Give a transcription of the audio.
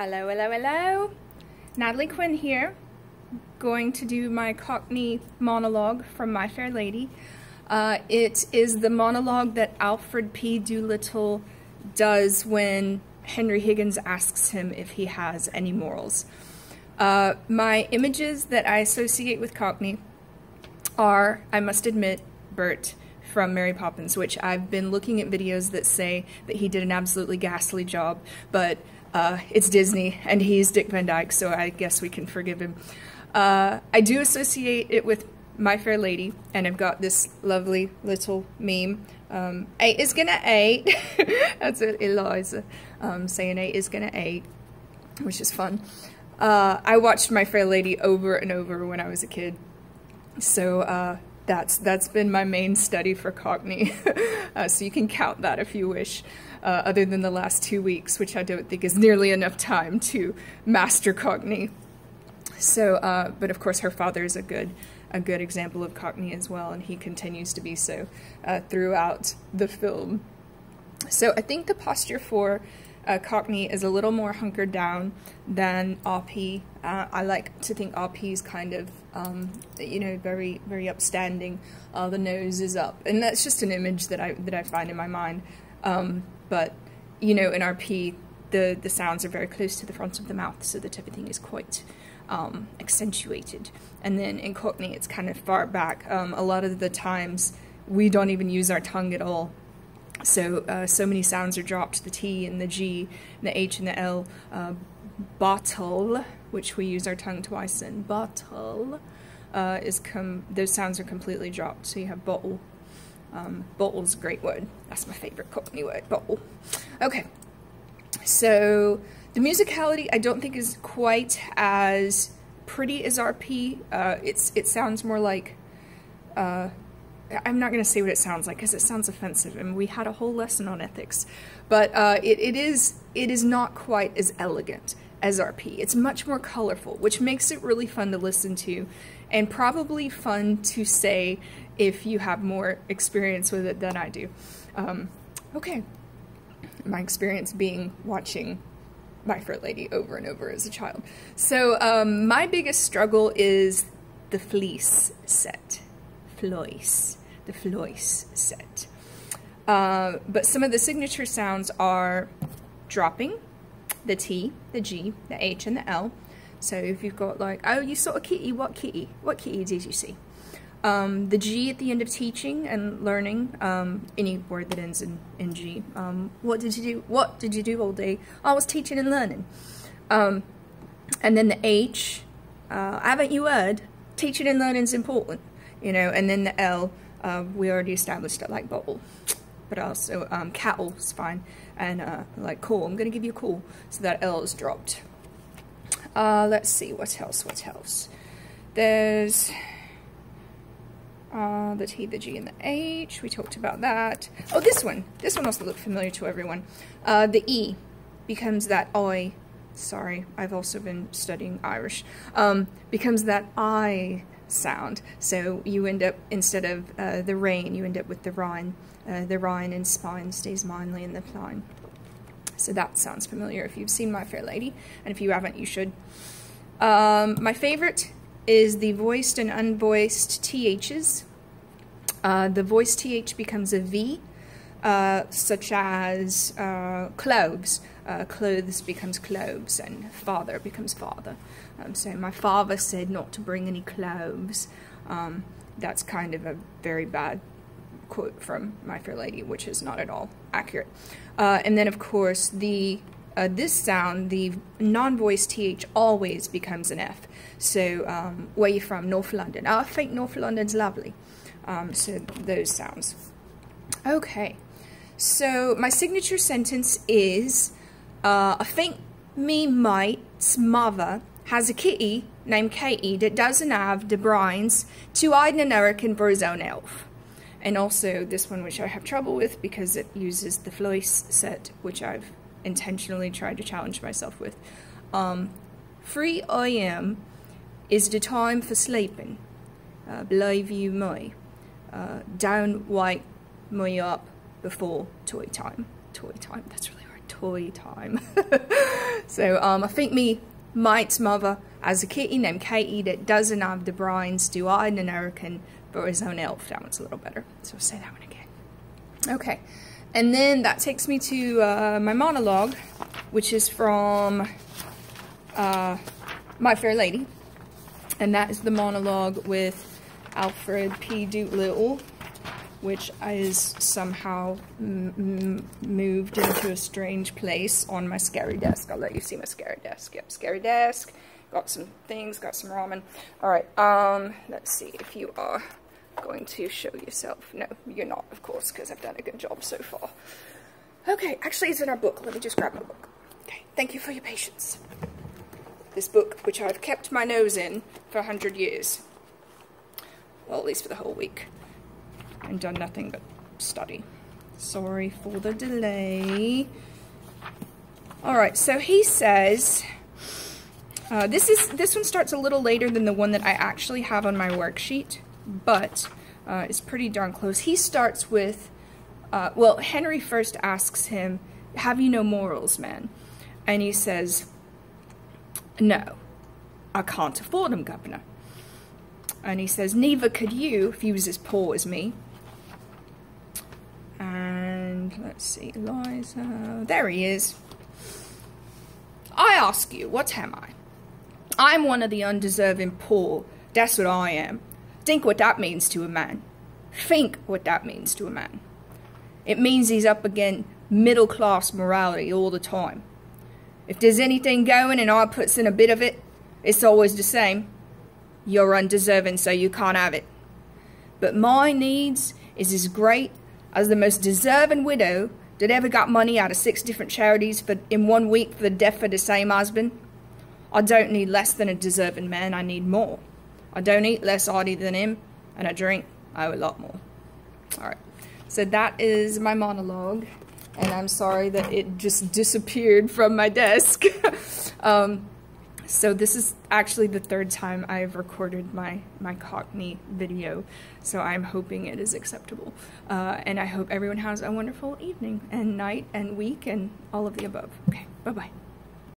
Hello, hello, hello. Natalie Quinn here, going to do my Cockney monologue from My Fair Lady. It is the monologue that Alfred P. Doolittle does when Henry Higgins asks him if he has any morals. My images that I associate with Cockney are, I must admit, Bert from Mary Poppins, which I've been looking at videos that say that he did an absolutely ghastly job, but it's Disney and he's Dick Van Dyke, so I guess we can forgive him. I do associate it with My Fair Lady, and I've got this lovely little meme. 8 is gonna 8. That's it, Eliza saying 8 is gonna 8, which is fun. I watched My Fair Lady over and over when I was a kid, so that's been my main study for Cockney. So you can count that if you wish, other than the last 2 weeks, which I don't think is nearly enough time to master Cockney. So, but of course her father is a good example of Cockney as well, and he continues to be so throughout the film. So I think the posture for Cockney is a little more hunkered down than RP. I like to think RP is kind of, you know, very, very upstanding. The nose is up, and that's just an image that I find in my mind. But you know, in RP, the sounds are very close to the front of the mouth, so that everything is quite accentuated. And then in Cockney, it's kind of far back. A lot of the times, we don't even use our tongue at all. So, so many sounds are dropped, the T and the G, and the H and the L. Bottle, which we use our tongue twice in, bottle, those sounds are completely dropped, so you have bottle. Bottle's a great word. That's my favorite Cockney word, bottle. Okay, so the musicality I don't think is quite as pretty as RP. It sounds more like, I'm not going to say what it sounds like because it sounds offensive, and we had a whole lesson on ethics, but it is not quite as elegant as RP. It's much more colorful, which makes it really fun to listen to, and probably fun to say if you have more experience with it than I do. Okay, my experience being watching My Fair Lady over and over as a child. So my biggest struggle is the fleece set. The Flois set. But some of the signature sounds are dropping the T, the G, the H, and the L. So if you've got like, oh, you saw a kitty, what kitty? What kitty did you see? The G at the end of teaching and learning, any word that ends in G. What did you do? What did you do all day? I was teaching and learning. And then the H, haven't you heard? Teaching and learning is important, you know. And then the L, we already established it, like bottle, but also cattle is fine, and like call. I'm gonna give you a call, so that L is dropped. Let's see what else. There's the T, the G, and the H. We talked about that. Oh, this one also looked familiar to everyone. The E becomes that I. Sorry, I've also been studying Irish. Becomes that I sound. So you end up, instead of the rain, you end up with the Rhine. The Rhine in spine stays mindly in the pline. So that sounds familiar if you've seen My Fair Lady, and if you haven't, you should. My favorite is the voiced and unvoiced THs. The voiced TH becomes a V, such as clothes. Clothes becomes clothes, and father becomes father. So my father said not to bring any clothes. That's kind of a very bad quote from My Fair Lady, which is not at all accurate. And then of course the this sound, the non-voiced TH, always becomes an F. So where you from? North London. Oh, I think North London's lovely. So those sounds. Okay, so my signature sentence is, I think me mate's mother has a kitty named Katie that doesn't have the brains to hide an American for his own elf. And also this one, which I have trouble with because it uses the Flois set, which I've intentionally tried to challenge myself with. 3 AM is the time for sleeping. Believe you me. Don't wake me up before toy time. Toy time, that's really hard. toy time. So I think me mate's mother has a kitty named Katie that doesn't have the brains to hide an American, but his own elf. That one's a little better. So I'll say that one again. Okay, and then that takes me to my monologue, which is from My Fair Lady, and that is the monologue with Alfred P. Doolittle, which is somehow moved into a strange place on my scary desk. I'll let you see my scary desk. Yep, scary desk. Got some things, got some ramen. Alright, let's see if you are going to show yourself. No, you're not, of course, because I've done a good job so far. Okay, actually it's in our book. Let me just grab my book. Okay, thank you for your patience. This book, which I've kept my nose in for 100 years. Well, at least for the whole week. And done nothing but study. Sorry for the delay. Alright, so he says, this one starts a little later than the one that I actually have on my worksheet, but it's pretty darn close. He starts with, well, Henry first asks him, have you no morals, man? And he says, no, I can't afford them, Governor. And he says, neither could you if you was as poor as me. And let's see, Eliza, there he is. I ask you, what am I? I'm one of the undeserving poor. That's what I am. Think what that means to a man. Think what that means to a man. It means he's up against middle-class morality all the time. If there's anything going and I puts in a bit of it, it's always the same. You're undeserving, so you can't have it. But my needs is as great as the most deserving widow that ever got money out of 6 different charities in 1 week for the death of the same husband. I don't need less than a deserving man, I need more. I don't eat less hearty than him, and I drink a lot more. Alright, so that is my monologue, and I'm sorry that it just disappeared from my desk. So this is actually the 3rd time I've recorded my Cockney video, so I'm hoping it is acceptable. And I hope everyone has a wonderful evening and night and week and all of the above. Okay, bye-bye.